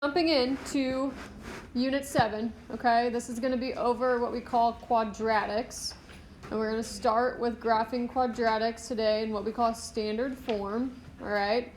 Jumping into Unit 7, okay? This is going to be over what we call quadratics. And we're going to start with graphing quadratics today in what we call standard form, all right?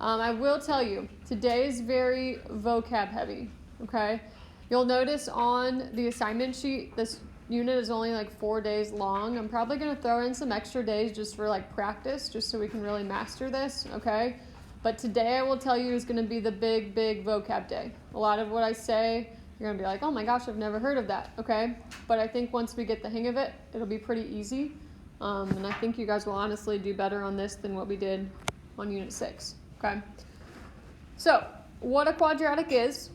I will tell you, today is very vocab heavy, okay? You'll notice on the assignment sheet, this unit is only like 4 days long. I'm probably going to throw in some extra days just for like practice, just so we can really master this, okay? But today I will tell you is going to be the big vocab day. A lot of what I say, you're going to be like, oh my gosh, I've never heard of that, okay? But I think once we get the hang of it, it'll be pretty easy. And I think you guys will honestly do better on this than what we did on Unit 6, okay? So, what a quadratic is,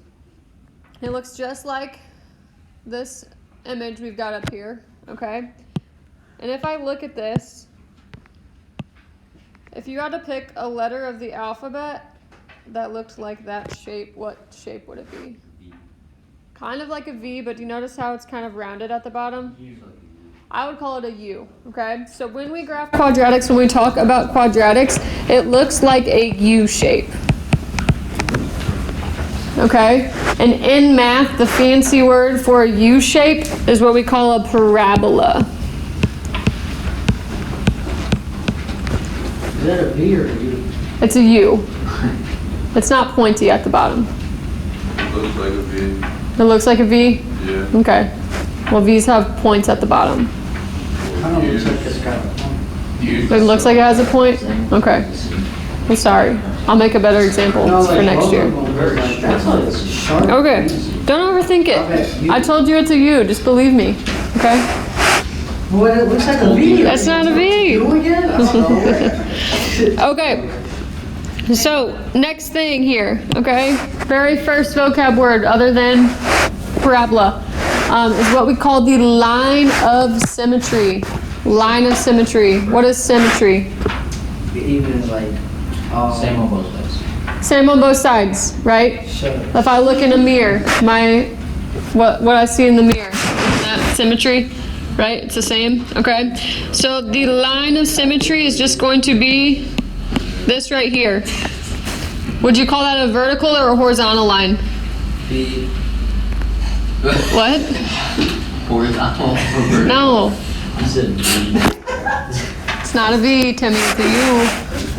it looks just like this image we've got up here, okay? And if I look at this, if you had to pick a letter of the alphabet that looked like that shape, what shape would it be? V. Kind of like a V, but do you notice how it's kind of rounded at the bottom? I would call it a U, okay? So when we graph quadratics, when we talk about quadratics, it looks like a U shape. Okay? And in math, the fancy word for a U shape is what we call a parabola. Is that a V or a U? It's a U. It's not pointy at the bottom. Looks like a V. It looks like a V? Yeah. Okay. Well, V's have points at the bottom. I don't know, looks like it's got a point. It looks like it has a point? Okay. I'm sorry. I'll make a better example for next year. That's not as sharp. Okay. Don't overthink it. I told you it's a U. Just believe me. Okay? Well, it looks like a V. That's not a V. U again? I don't know. Okay. So, next thing here, okay? Very first vocab word other than parabola is what we call the line of symmetry. Line of symmetry. What is symmetry? Even like, same on both sides. Same on both sides, right? Sure. If I look in a mirror, what I see in the mirror, is that symmetry, right? It's the same, okay? So the line of symmetry is just going to be this right here. Would you call that a vertical or a horizontal line? V. What? Horizontal. No, I said V. it's not a V, Timmy, it's a U.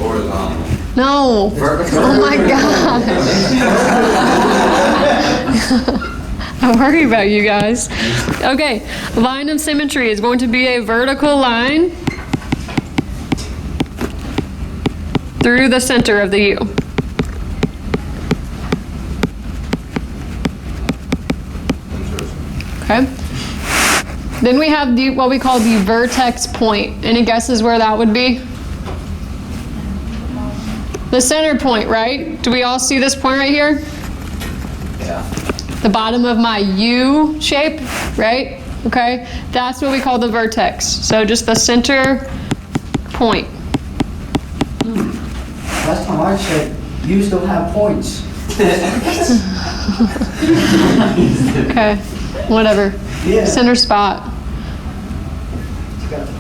Horizontal. No. Vertical. Oh my gosh. I worry about you guys. Okay, line of symmetry is going to be a vertical line through the center of the U. Okay. Then we have what we call the vertex point. Any guesses where that would be? The center point, right? Do we all see this point right here? Yeah. The bottom of my U shape, right? Okay, that's what we call the vertex. So just the center point. Last time I checked, you still have points. Okay, whatever. Yeah. Center spot.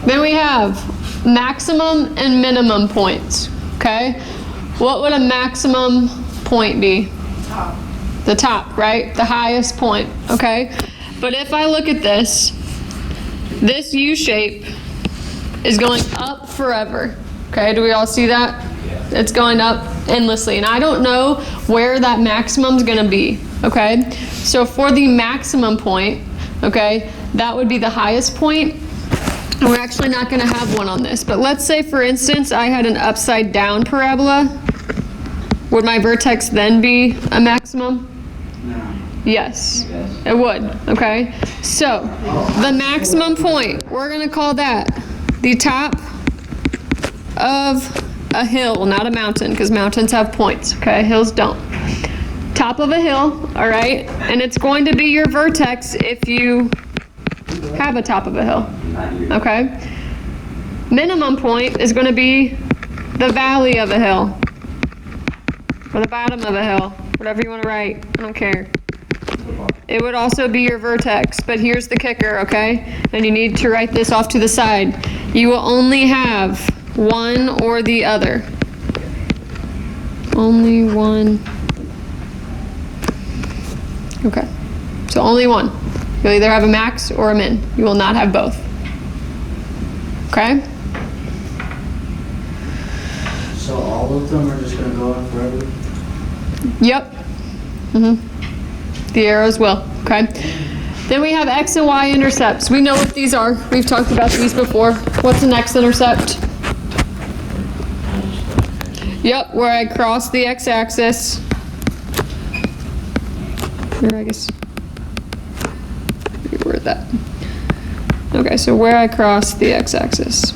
Then we have maximum and minimum points, okay? What would a maximum point be? Top. The top, right? The highest point, okay? But if I look at this U shape is going up forever, okay? Do we all see that? Yeah. It's going up endlessly, and I don't know where that maximum's gonna be, okay? So for the maximum point, okay, that would be the highest point. And we're actually not gonna have one on this, but let's say, for instance, I had an upside down parabola. Would my vertex then be a maximum? No. Yes, Yes. it would, okay? So, the maximum point, we're gonna call that the top of a hill, not a mountain, because mountains have points, okay? Hills don't. Top of a hill, all right? And it's going to be your vertex if you have a top of a hill, okay? Minimum point is gonna be the valley of a hill, or the bottom of a hill, whatever you want to write, I don't care. It would also be your vertex, but here's the kicker, okay? And you need to write this off to the side. You will only have one or the other. Only one Okay, so only one. You'll either have a max or a min. You will not have both. Okay? So all of them are just gonna go on forever? Yep. The arrows will, okay? Then we have x and y intercepts. We know what these are. We've talked about these before. What's an x-intercept? Yep, where I cross the x-axis. Or I guess, reword that. Okay, so where I cross the x-axis.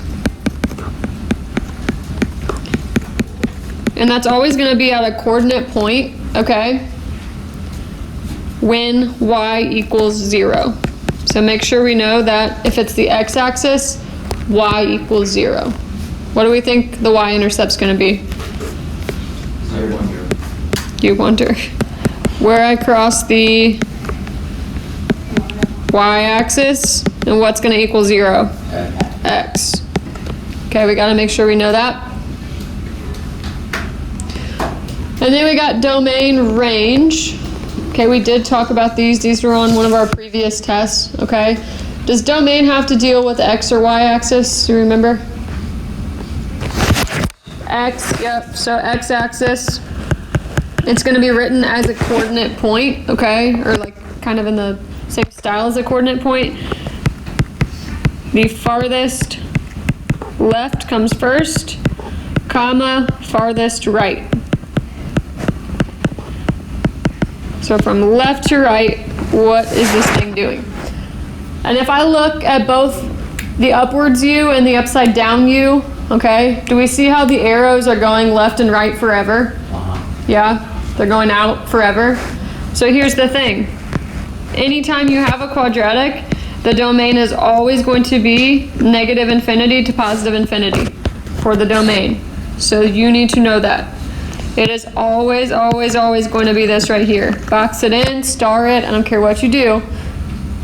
And that's always going to be at a coordinate point, okay, when y equals 0. So make sure we know that if it's the x-axis, y equals 0. What do we think the y-intercept's going to be? 0, 1, 0. You wonder. Where I cross the y-axis, and what's going to equal 0? X. Okay, we got to make sure we know that. And then we got domain range. Okay, we did talk about these. These were on one of our previous tests, okay? Does domain have to deal with x or y-axis? Do you remember? X, yep, so x-axis. It's going to be written as a coordinate point, okay? Or like kind of in the same style as a coordinate point. The farthest left comes first, comma, farthest right. So from left to right, what is this thing doing? And if I look at both the upwards U and the upside down U, okay, do we see how the arrows are going left and right forever? Yeah, they're going out forever. So here's the thing. Anytime you have a quadratic, the domain is always going to be negative infinity to positive infinity for the domain. So you need to know that. It is always, always, always going to be this right here. Box it in, star it, I don't care what you do.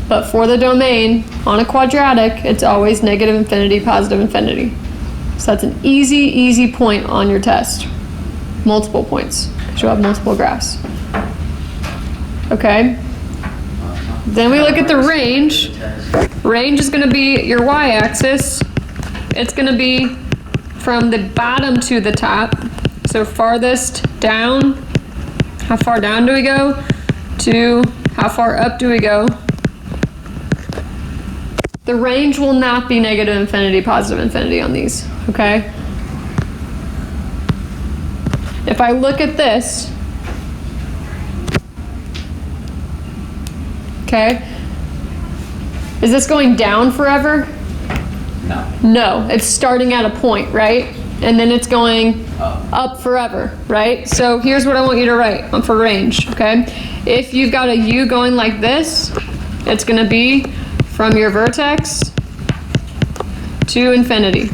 But for the domain, on a quadratic, it's always negative infinity, positive infinity. So that's an easy, easy point on your test. Multiple points, because you'll have multiple graphs. Okay? Then we look at the range. Range is going to be your y-axis. It's going to be from the bottom to the top. So farthest down, how far down do we go? To how far up do we go? The range will not be negative infinity, positive infinity on these, okay? If I look at this, okay, is this going down forever? No. No, it's starting at a point, right? And then it's going up forever, right? So here's what I want you to write for range, okay? If you've got a U going like this, it's going to be from your vertex to infinity.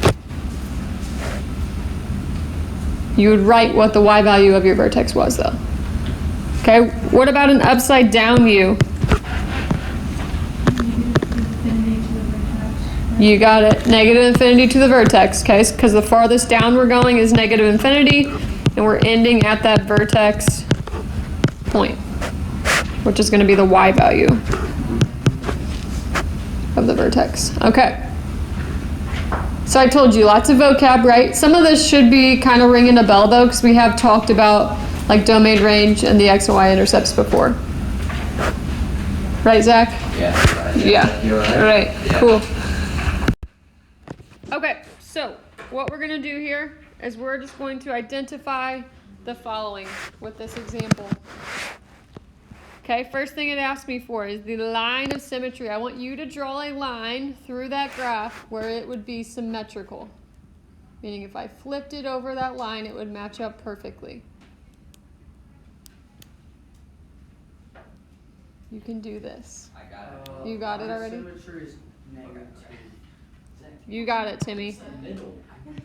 You would write what the y value of your vertex was, though. Okay, what about an upside down U? You got it. Negative infinity to the vertex, okay? Because the farthest down we're going is negative infinity, and we're ending at that vertex point, which is going to be the y value of the vertex. Okay. So I told you, lots of vocab, right? Some of this should be kind of ringing a bell, though, because we have talked about like domain range and the x and y intercepts before. Right, Zach? Yeah. Right. Yeah. You're right. All right. Yeah. Cool. Okay, so what we're going to do here is we're just going to identify the following with this example. Okay, first thing it asks me for is the line of symmetry. I want you to draw a line through that graph where it would be symmetrical. Meaning if I flipped it over that line, it would match up perfectly. You can do this. I got it. You got it already? Symmetry is negative 2. You got it, Timmy.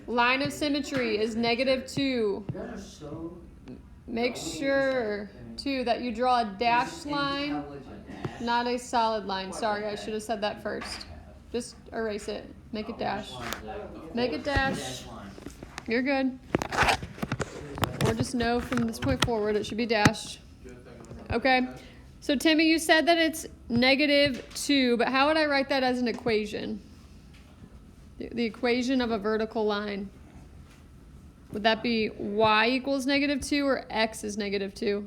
Line of symmetry is negative 2. You guys are so... Make sure, too, that you draw a dashed line, not a solid line. Sorry, I should have said that first. Just erase it. Make it dash. Make it dash. You're good. Or just know from this point forward it should be dashed. Okay. So Timmy, you said that it's -2, but how would I write that as an equation? The equation of a vertical line. Would that be y equals -2 or x is -2?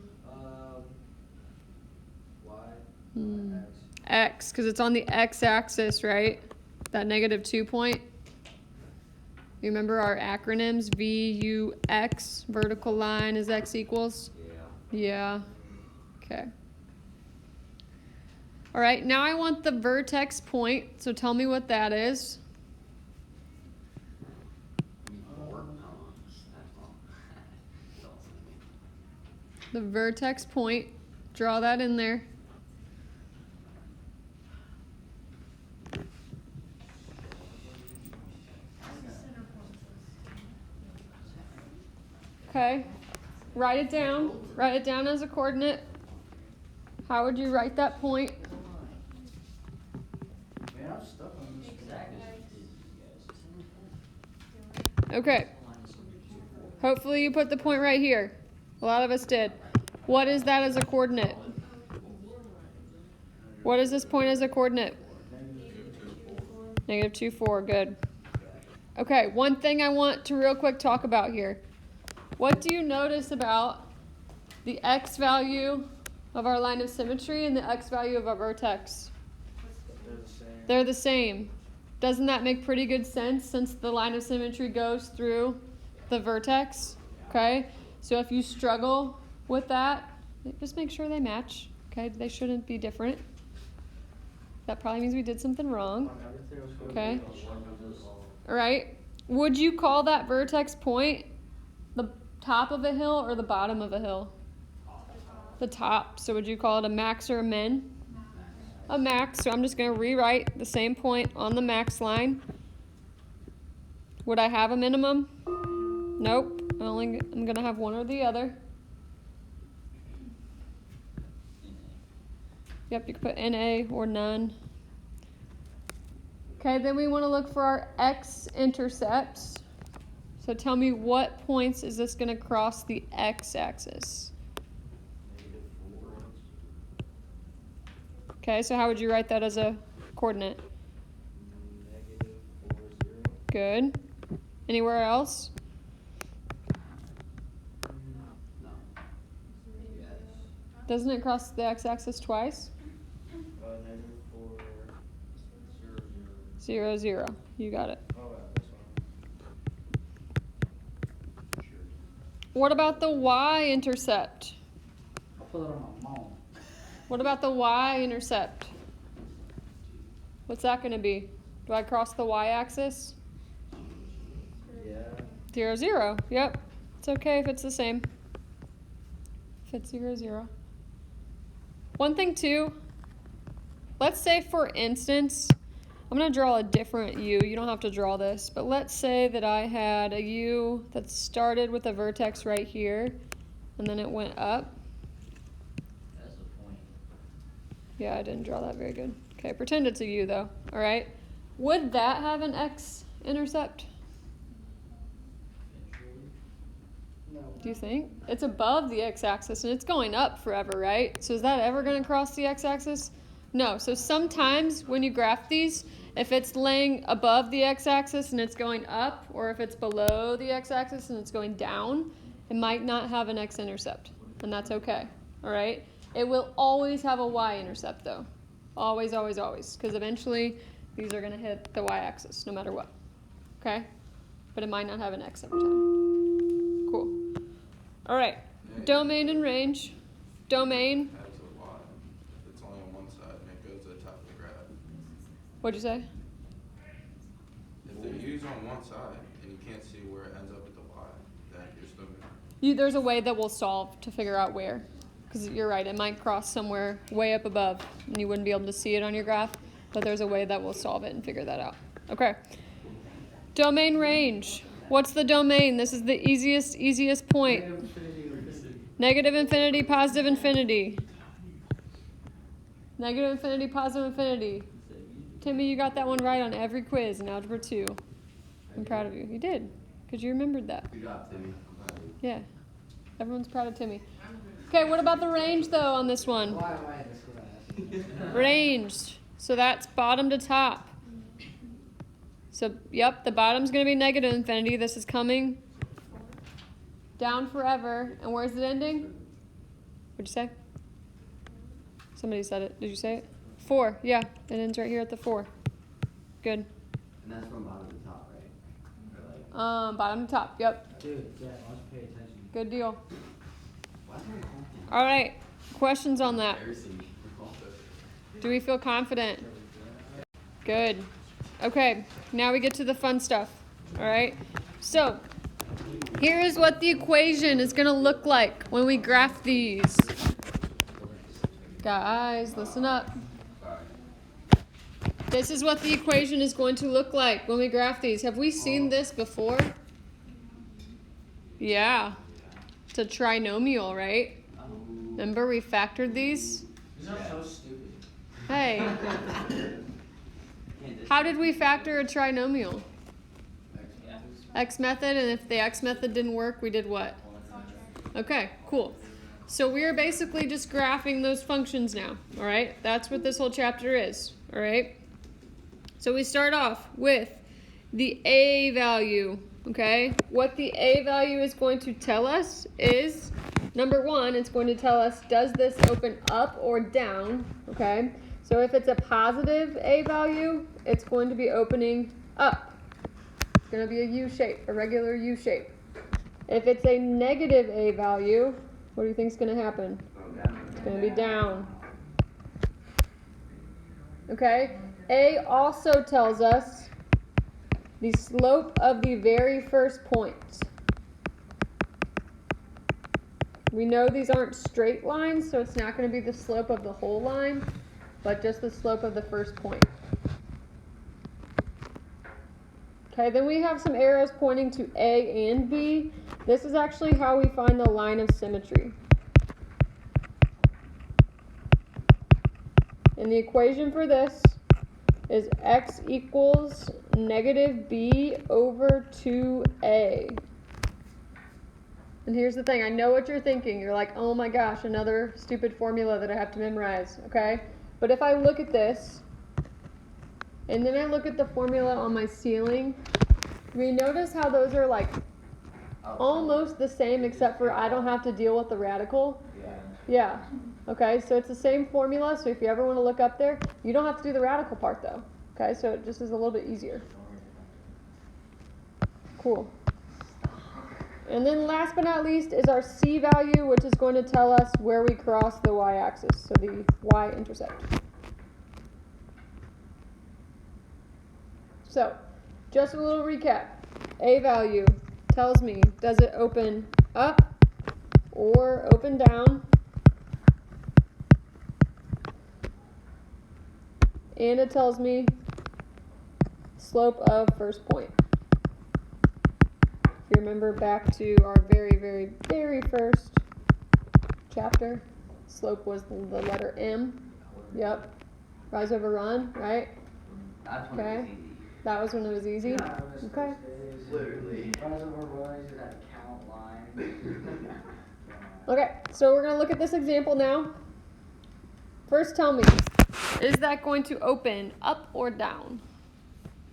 Y. X, because it's on the x-axis, right? That -2 point. You remember our acronyms? VUX, vertical line is x equals? Yeah. Okay. All right, now I want the vertex point, so tell me what that is. The vertex point, draw that in there. Okay, write it down as a coordinate. How would you write that point? Man, I'm stuck on this. Okay, hopefully you put the point right here. A lot of us did. What is that as a coordinate? What is this point as a coordinate? -2, 4, good. Okay, one thing I want to real quick talk about here. What do you notice about the x value of our line of symmetry and the x value of our vertex? They're the same. Doesn't that make pretty good sense since the line of symmetry goes through the vertex? Okay, so if you struggle with that, just make sure they match. Okay, they shouldn't be different. That probably means we did something wrong. Okay. All right. Would you call that vertex point the top of a hill or the bottom of a hill? The top. So would you call it a max or a min? A max. So I'm just going to rewrite the same point on the max line. Would I have a minimum? Nope. I'm going to have one or the other. Yep, you can put NA or none. Okay, then we want to look for our x-intercepts. So tell me, what points is this going to cross the x-axis? Okay, so how would you write that as a coordinate? Good. Anywhere else? Doesn't it cross the x-axis twice? 0, 0. You got it. What about the y-intercept? I'll put it on my mom. What about the y-intercept? What's that going to be? Do I cross the y-axis? Yeah. 0, 0. Yep. It's okay if it's the same. If it's 0, 0. One thing too, let's say for instance, I'm going to draw a different U. You don't have to draw this, but let's say that I had a U that started with a vertex right here, and then it went up. That's the point. Yeah, I didn't draw that very good. Okay, pretend it's a U though, all right? Would that have an x-intercept? No. Do you think? It's above the x-axis and it's going up forever, right? So is that ever going to cross the x-axis? No. So sometimes when you graph these, if it's laying above the x-axis and it's going up, or if it's below the x-axis and it's going down, it might not have an x-intercept, and that's okay, all right? It will always have a y-intercept though. Always, always, always, because eventually these are going to hit the y-axis no matter what, okay? But it might not have an x every time. Cool. All right, domain and range. Domain, Has a y. If it's only on one side and it goes to the top of the graph. what'd you say? If the u's on one side and you can't see where it ends up with the y, then you're still gonna. There's a way that we'll solve to figure out where. Because you're right, it might cross somewhere way up above and you wouldn't be able to see it on your graph, but there's a way that we'll solve it and figure that out. Okay. Domain range. What's the domain? This is the easiest point. Negative infinity, positive infinity. Negative infinity, positive infinity. Timmy, you got that one right on every quiz in Algebra 2. I'm proud of you. You did, because you remembered that. Good job, Timmy. Yeah. Everyone's proud of Timmy. Okay, what about the range though on this one? Why am I in this class? Ranged. So that's bottom to top. So, yep, the bottom's going to be negative infinity. This is coming down forever. And where's it ending? What'd you say? Somebody said it. Did you say it? 4. Yeah, it ends right here at the 4. Good. And that's from bottom to top, right? Or like, Bottom to top. Yep. dude, yeah, let's pay attention. Good deal. Why is it called All right. Questions on that? Do we feel confident? Good. Okay, now we get to the fun stuff. All right. So, here is what the equation is going to look like when we graph these. Guys, listen up. This is what the equation is going to look like when we graph these. Have we seen this before? Yeah. It's a trinomial, right? Remember we factored these? These are so stupid. Hey. How did we factor a trinomial? X method, and if the X method didn't work, we did what? Okay, cool. So we're basically just graphing those functions now, all right? That's what this whole chapter is, all right? So we start off with the A value, okay? What the A value is going to tell us is, number 1, it's going to tell us, does this open up or down, okay? So if it's a positive A value, it's going to be opening up. It's going to be a U shape, a regular U shape. If it's a negative A value, what do you think is going to happen? It's going to be down. Okay? A also tells us the slope of the very first point. We know these aren't straight lines, so it's not going to be the slope of the whole line, but just the slope of the first point. Okay, then we have some arrows pointing to A and B. This is actually how we find the line of symmetry. And the equation for this is x equals negative b over 2a. And here's the thing, I know what you're thinking. You're like, oh my gosh, another stupid formula that I have to memorize, okay? But if I look at this, and then I look at the formula on my ceiling, we notice how those are like almost the same except for I don't have to deal with the radical. Yeah. Okay, so it's the same formula, so if you ever want to look up there, you don't have to do the radical part though. Okay, so it just is a little bit easier. Cool. And then last but not least is our C value, which is going to tell us where we cross the y-axis, so the y-intercept. So, just a little recap. A value tells me, does it open up or open down? And it tells me slope of first point. If you remember back to our very, very, very first chapter, slope was the letter M. Yep. Rise over run, right? Okay. That was when it was easy? Okay. Literally. Rise over rise, that count line. Okay, so we're going to look at this example now. First tell me, is that going to open up or down?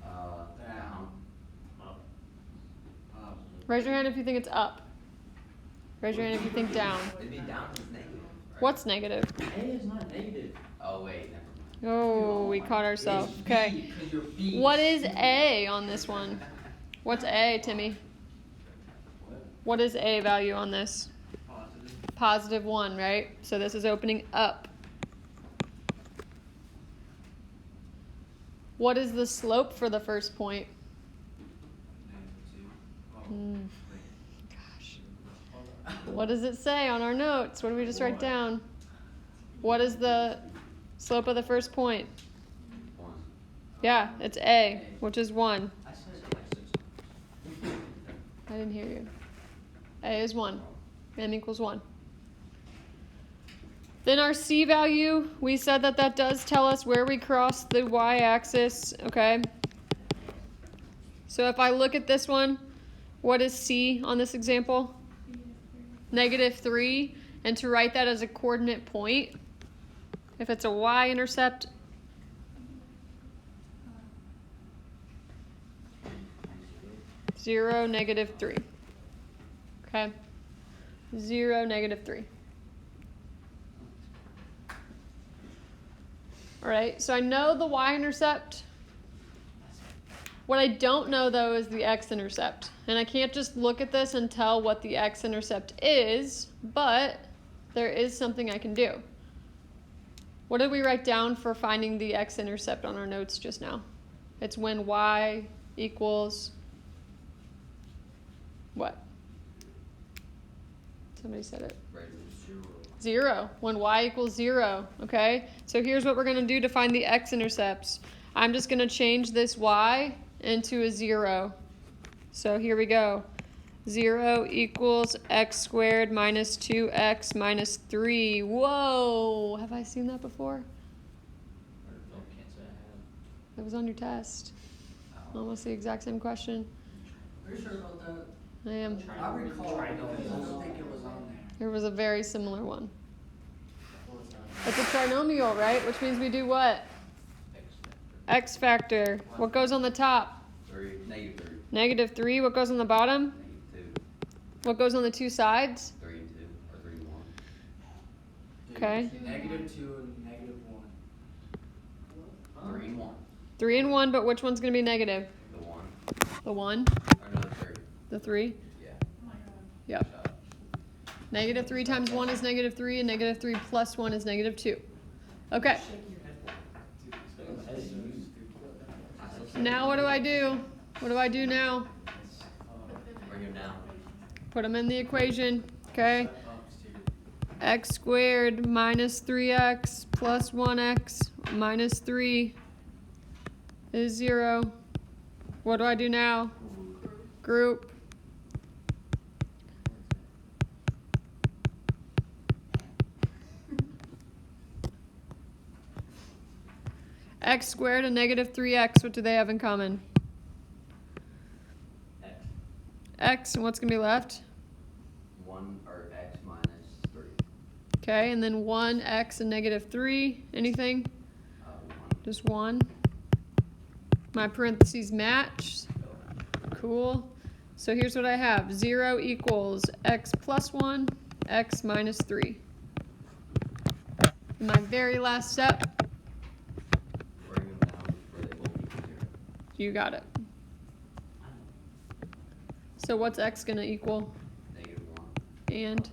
Down. Up. Raise your hand if you think it's up. Raise your hand if you think down. It'd be down because it's negative. Right? What's negative? A is not negative. Oh, wait, never mind. Oh, we caught ourselves. It's Okay. B, 'cause you're B. What is A on this one? What's A, Timmy? What is A value on this? Positive 1, right? So this is opening up. What is the slope for the first point? Gosh. What does it say on our notes? What did we just write down? What is the slope of the first point? 1. Yeah, it's A, which is 1. I said it like 6. I didn't hear you. A is 1. M equals 1. Then our C value, we said that that does tell us where we cross the y-axis, okay? So if I look at this one, what is C on this example? -3. And to write that as a coordinate point, if it's a y-intercept, (0, -3). Okay? 0, -3. All right, so I know the y-intercept. What I don't know, though, is the x-intercept. And I can't just look at this and tell what the x-intercept is, but there is something I can do. What did we write down for finding the x-intercept on our notes just now? It's when y equals what? Somebody said it. Right, 0. When y equals 0, okay? So here's what we're going to do to find the x-intercepts. I'm just going to change this y into a 0. So here we go. 0 equals x squared minus 2x minus 3. Whoa! Have I seen that before? No, can't say I have. That was on your test. Almost the exact same question. Are you sure about that? I am. I recall, because I don't think it was on there. There was a very similar one. What was that? It's a trinomial, right? Which means we do what? X factor. X factor. What goes on the top? 3, -3. -3. What goes on the bottom? -2. What goes on the two sides? 3 and 2, or 3 and 1. Okay. -2 and -1. 3 and 1. 3 and 1, but which one's going to be negative? The 1. The 1? Or no, the 3. The 3? Yeah. Yep. Shot. -3 times 1 is -3, and -3 plus 1 is -2. Okay. Now what do I do? What do I do now? Bring him down. Put them in the equation, okay? X squared minus 3x plus 1x minus 3 is 0. What do I do now? Group. X squared and -3x, what do they have in common? X. X, and what's going to be left? 1 or x minus 3. Okay, and then 1x and -3, anything? 1. Just 1. My parentheses match. Cool. So here's what I have. 0 equals x plus 1, x minus 3. And my very last step, Bring him down where they both equal 0. you got it. So what's x going to equal? -1. And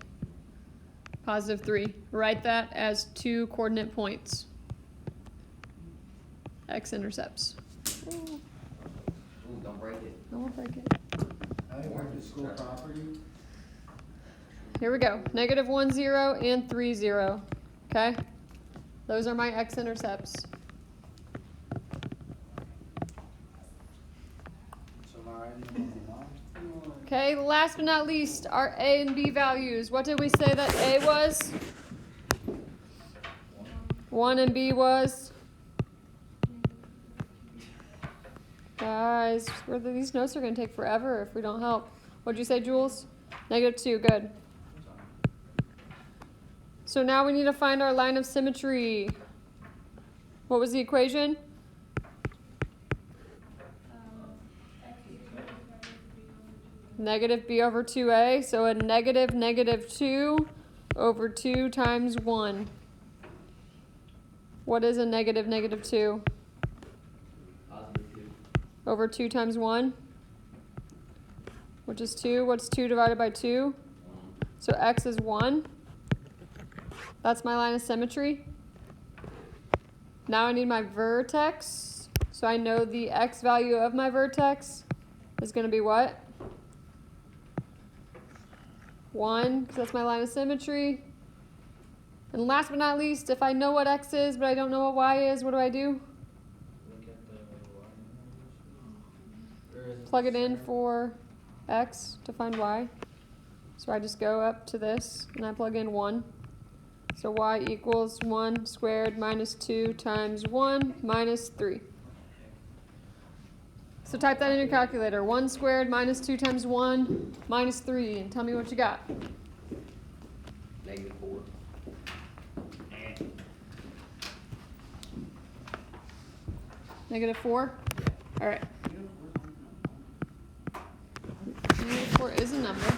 positive 3. Write that as 2 coordinate points. X-intercepts. Ooh, don't break it. I won't break it. I went to school property. Here we go. -1, 0, and 3, 0. Okay? Those are my x-intercepts. So mine. Okay, last but not least, our a and b values. What did we say that a was? 1 and b was? Guys, these notes are going to take forever if we don't help. What'd you say, Jules? -2, good. So now we need to find our line of symmetry. What was the equation? Negative b over 2a, so a -2 over 2 times 1. What is a -2? Positive 2. Over 2 times 1, which is 2. What's 2 divided by 2? 1. So x is 1. That's my line of symmetry. Now I need my vertex. So I know the x value of my vertex is going to be what? 1, because that's my line of symmetry. And last but not least, if I know what x is, but I don't know what y is, what do I do? Plug it in for x to find y. So I just go up to this, and I plug in 1. So y equals 1 squared minus 2 times 1 minus 3. So type that in your calculator. 1 squared minus 2 times 1 minus 3. And tell me what you got. -4. -4? Alright. -4 is a number.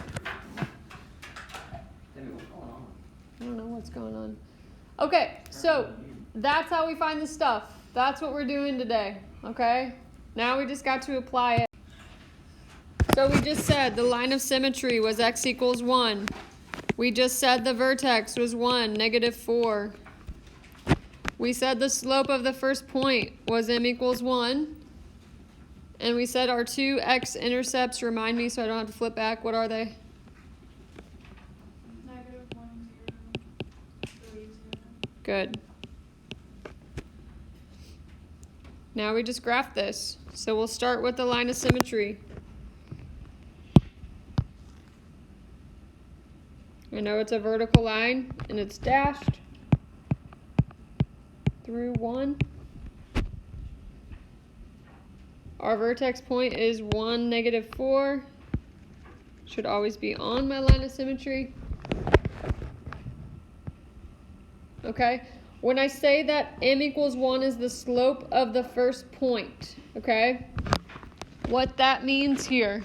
Timmy, what's going on? I don't know what's going on. Okay, so that's how we find the stuff. That's what we're doing today, okay? Now we just got to apply it. So we just said the line of symmetry was x equals 1. We just said the vertex was 1, -4. We said the slope of the first point was m equals 1. And we said our two x-intercepts, remind me so I don't have to flip back, what are they? -1, 0, 3, 0. Good. Now we just graph this. So we'll start with the line of symmetry. I know it's a vertical line and it's dashed through 1. Our vertex point is 1, -4. Should always be on my line of symmetry. Okay? When I say that m equals 1 is the slope of the first point, okay? What that means here,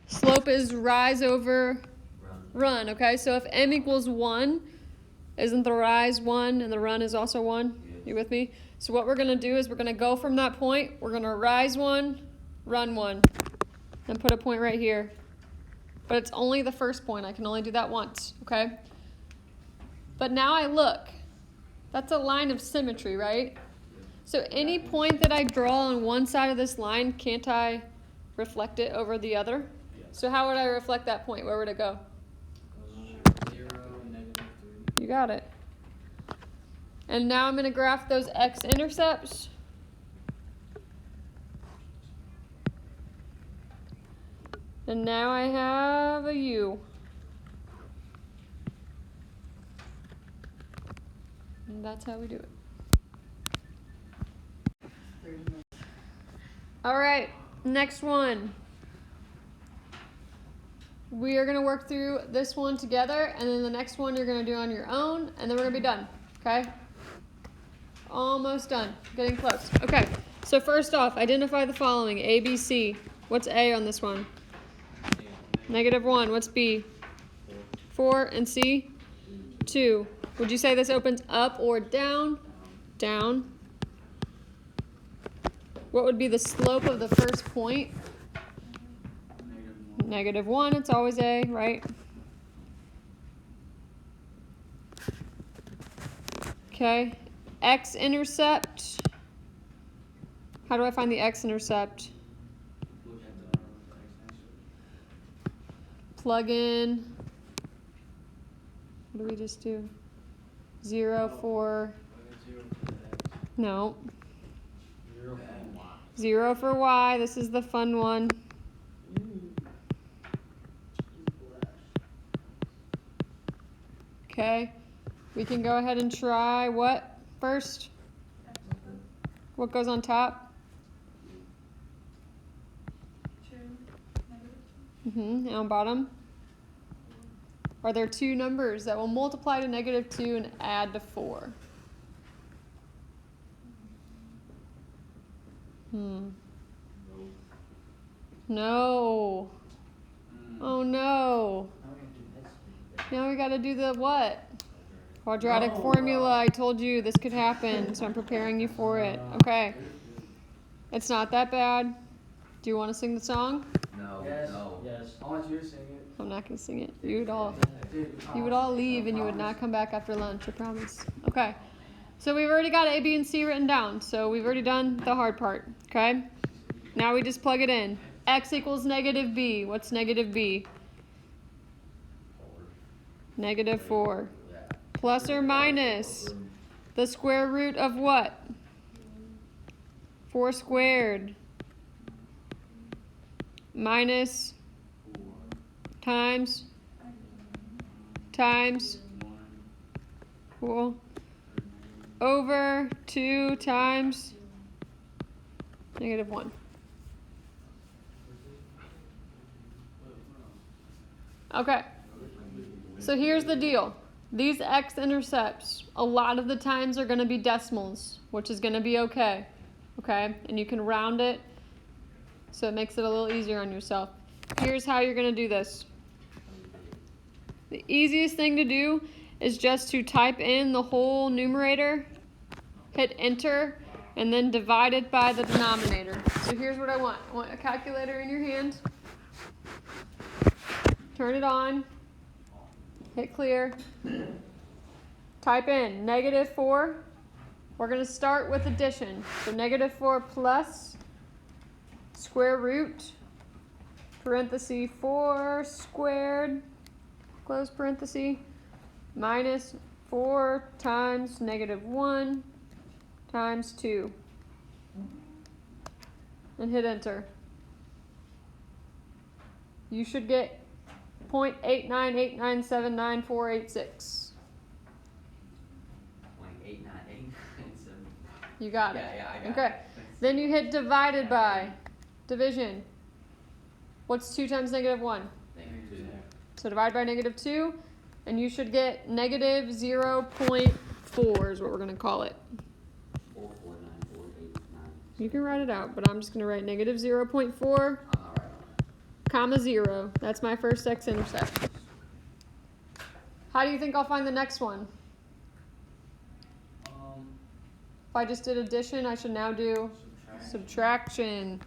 slope is rise over run, okay? So if m equals 1, isn't the rise 1 and the run is also 1? You with me? So what we're going to do is we're going to go from that point, we're going to rise 1, run 1, and put a point right here. But it's only the first point. I can only do that once, okay? But now I look. That's a line of symmetry, right? So any point that I draw on one side of this line, can't I reflect it over the other? So how would I reflect that point? Where would it go? 0, -3. You got it. And now I'm going to graph those x-intercepts. And now I have a u. And that's how we do it. All right, next one. We are going to work through this one together, and then the next one you're going to do on your own, and then we're going to be done, okay? Almost done. Getting close. Okay, so first off, identify the following, A, B, C. What's A on this one? -1. What's B? 4. And C? 2. Would you say this opens up or down? Down. What would be the slope of the first point? -1. It's always A, right? Okay. X-intercept. How do I find the x-intercept? Look at the x-axis. Plug in. What do we just do? 0 for, no. 0 for y. This is the fun one. Okay. We can go ahead and try what first? What goes on top? 2, -2. And on bottom? Are there two numbers that will multiply to -2 and add to 4? No. Oh no. Now we gotta do the what? Quadratic formula. I told you this could happen, so I'm preparing you for it. Okay. It's not that bad. Do you want to sing the song? No, Yes, no. yes. I want you to sing it. I'm not gonna sing it. You would all Dude, leave and you would not come back after lunch, I promise. Okay. So we've already got A, B, and C written down. So we've already done the hard part. Okay? Now we just plug it in. X equals -b. What's -b? -4. Plus or minus the square root of what? 4 squared. Minus times. Cool. Over 2 times -1. Okay. So here's the deal. These x-intercepts, a lot of the times are going to be decimals, which is going to be okay. Okay? And you can round it, so it makes it a little easier on yourself. Here's how you're going to do this. The easiest thing to do is just to type in the whole numerator, hit enter, and then divide it by the denominator. So here's what I want. I want a calculator in your hand. Turn it on. Hit clear. Type in -4. We're going to start with addition. So -4 plus square root, parenthesis 4 squared, close parenthesis, minus 4 times -1 times 2. And hit enter. You should get 0.898979486. 0.89897. You got it. Yeah, I got Okay. it. Then you hit divided by division. What's 2 times -1? -2. So divide by -2, and you should get -0.4 is what we're going to call it. 44948. You can write it out, but I'm just going to write -0.4, I'm not right on that. comma 0. That's my first x-intercept. How do you think I'll find the next one? If I just did addition, I should now do subtraction.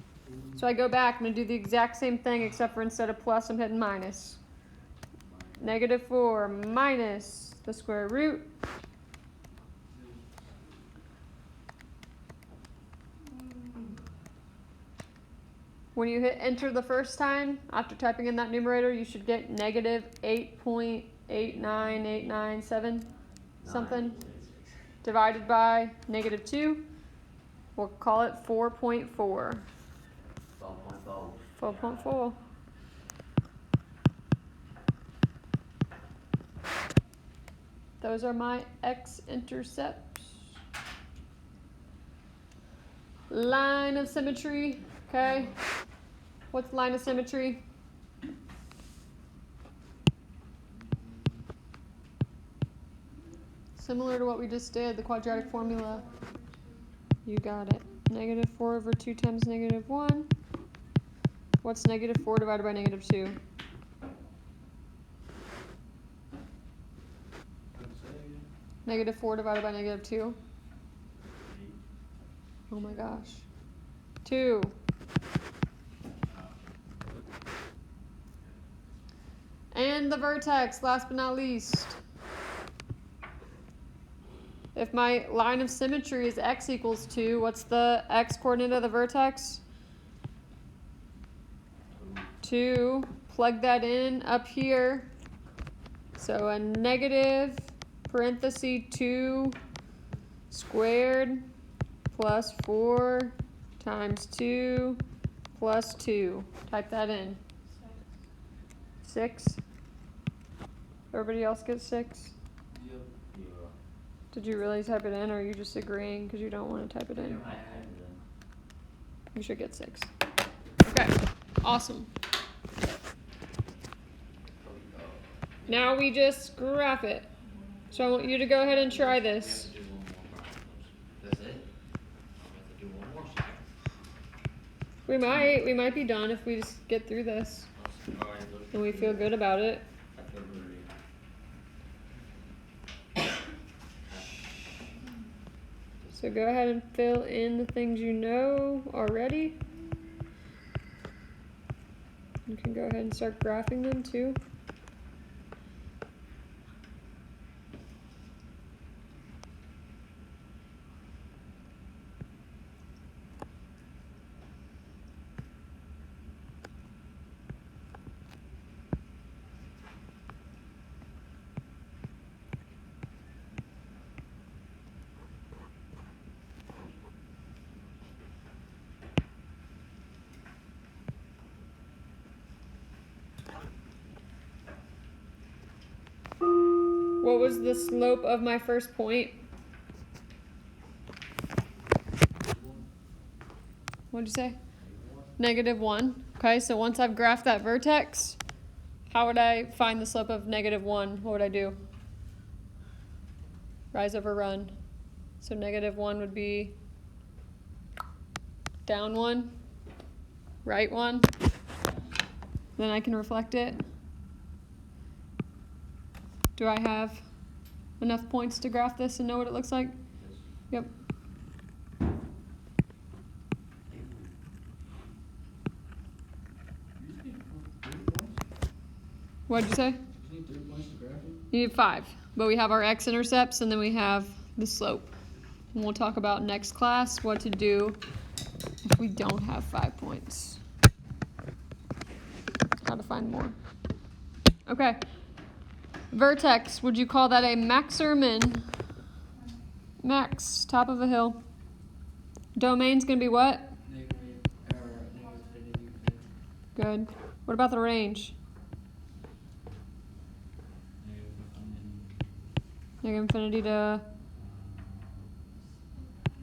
So I go back, I'm going to do the exact same thing, except for instead of plus, I'm hitting minus. -4 minus the square root. When you hit enter the first time, after typing in that numerator, you should get -8.89897 something, divided by -2. We'll call it 4.4. 12.4. 12.4. Those are my x-intercepts. Line of symmetry, okay? What's line of symmetry? Similar to what we just did, the quadratic formula. You got it. -4 over 2 times -1. What's -4 divided by -2? -4 divided by -2. Oh my gosh. 2. And the vertex, last but not least. If my line of symmetry is x equals 2, what's the x coordinate of the vertex? 2. Plug that in up here. So a negative parenthesis 2 squared plus 4 times 2 plus 2. Type that in. 6. Everybody else get 6? Did you really type it in, or are you just agreeing because you don't want to type it in? I had it. You should get 6. Okay, awesome. Now we just graph it. So I want you to go ahead and try this. That's it? I'll have to do one more slide. We might be done if we just get through this and we feel good about it. So go ahead and fill in the things you know already. You can go ahead and start graphing them too. What was the slope of my first point? What'd you say? -1. Okay, so once I've graphed that vertex, How would I find the slope of -1? What would I do? Rise over run. So -1 would be down 1, right 1. Then I can reflect it. Do I have enough points to graph this and know what it looks like? Yep. What'd you say? You need 3 points to graph it? You need 5, but we have our x-intercepts and then we have the slope. And we'll talk about next class what to do if we don't have 5 points. How to find more. Okay. Vertex, would you call that a max or a min? Max, top of a hill. Domain's gonna be what? Good. What about the range? Negative infinity to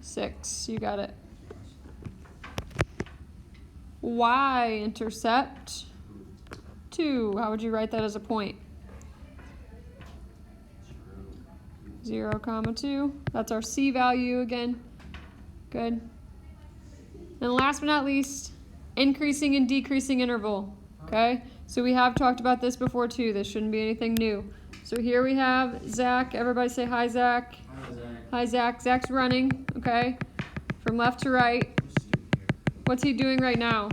6. You got it. Y-intercept 2. How would you write that as a point? 0, 2. That's our C value again. Good. And last but not least, increasing and decreasing interval. Okay? So we have talked about this before too. This shouldn't be anything new. So here we have Zach. Everybody say hi, Zach. Hi, Zach. Zach's running, okay? From left to right. What's he doing right now?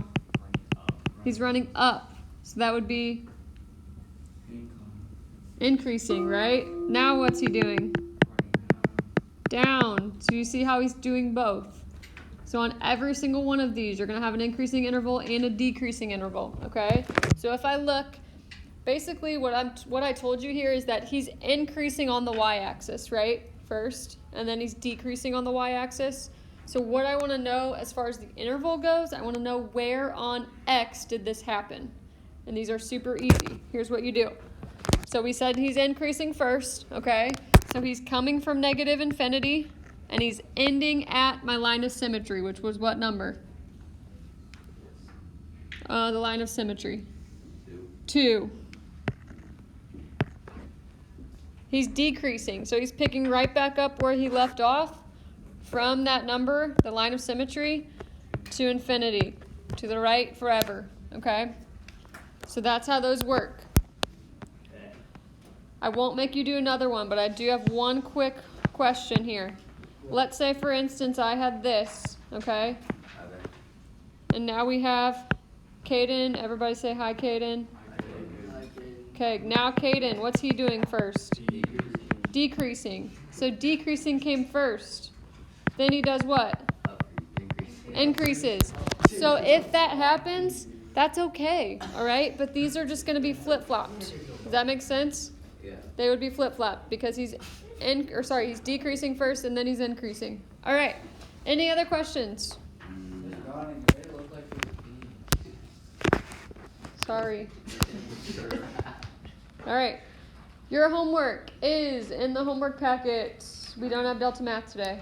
He's running up. So that would be increasing, right? Now what's he doing? Down. So you see how he's doing both. So on every single one of these, you're going to have an increasing interval and a decreasing interval, okay? So if I look, basically what I told you here is that he's increasing on the y-axis, right? First, and then he's decreasing on the y-axis. So what I want to know as far as the interval goes, I want to know where on x did this happen. And these are super easy. Here's what you do. So we said he's increasing first, okay? So he's coming from negative infinity, and he's ending at my line of symmetry, which was what number? The line of symmetry. 2. He's decreasing, so he's picking right back up where he left off from that number, the line of symmetry, to infinity, to the right forever, okay? So that's how those work. I won't make you do another one, but I do have one quick question here. Let's say, for instance, I had this, okay? And now we have Caden. Everybody say hi, Caden. Okay, now Caden, what's he doing first? Decreasing. So decreasing came first. Then he does what? Increases. So if that happens, that's okay, all right? But these are just going to be flip-flopped. Does that make sense? Yeah. They would be flip-flopped because he's decreasing first and then he's increasing. All right. Any other questions? Sorry. All right. Your homework is in the homework packet. We don't have Delta Math today.